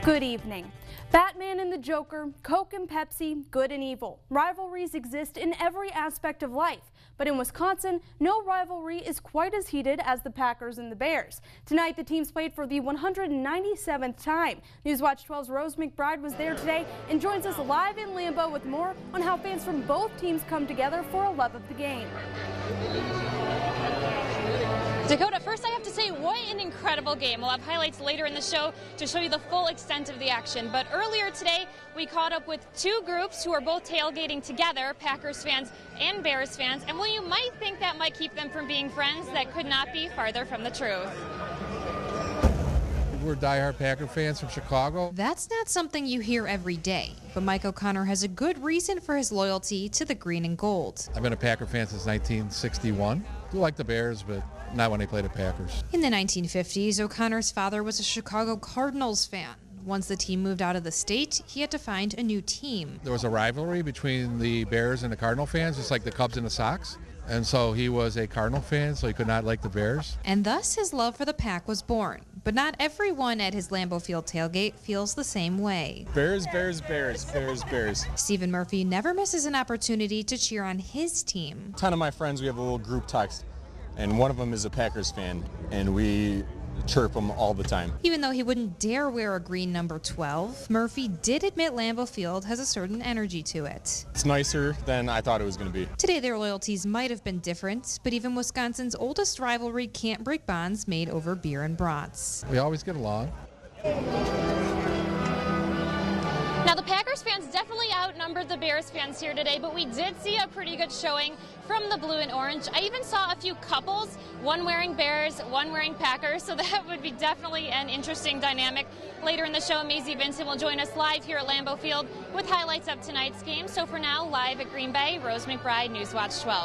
Good evening. Batman and the Joker, Coke and Pepsi, good and evil. Rivalries exist in every aspect of life. But in Wisconsin, no rivalry is quite as heated as the Packers and the Bears. Tonight, the teams played for the 197th time. Newswatch 12's Rose McBride was there today and joins us live in Lambeau with more on how fans from both teams come together for a love of the game. Dakota, first I have to say, what an incredible game. We'll have highlights later in the show to show you the full extent of the action. But earlier today, we caught up with two groups who are both tailgating together, Packers fans and Bears fans. And while you might think that might keep them from being friends, that could not be farther from the truth. We're diehard Packer fans from Chicago. That's not something you hear every day, but Mike O'Connor has a good reason for his loyalty to the green and gold. I've been a Packer fan since 1961. Do like the Bears, but not when they play the Packers. In the 1950s, O'Connor's father was a Chicago Cardinals fan. Once the team moved out of the state, he had to find a new team. There was a rivalry between the Bears and the Cardinal fans, just like the Cubs and the Sox. And so he was a Cardinal fan, so he could not like the Bears. And thus his love for the Pack was born. But not everyone at his Lambeau Field tailgate feels the same way. Bears, Bears, Bears, Bears, Bears. Stephen Murphy never misses an opportunity to cheer on his team. A ton of my friends, we have a little group text, and one of them is a Packers fan, and we chirp them all the time. Even though he wouldn't dare wear a green number 12, Murphy did admit Lambeau Field has a certain energy to it. It's nicer than I thought it was going to be. Today their loyalties might have been different, but even Wisconsin's oldest rivalry can't break bonds made over beer and brats. We always get along. Now, the Packers fans definitely outnumbered the Bears fans here today, but we did see a pretty good showing from the blue and orange. I even saw a few couples, one wearing Bears, one wearing Packers, so that would be definitely an interesting dynamic. Later in the show, Maisie Vincent will join us live here at Lambeau Field with highlights of tonight's game. So for now, live at Green Bay, Rose McBride, Newswatch 12.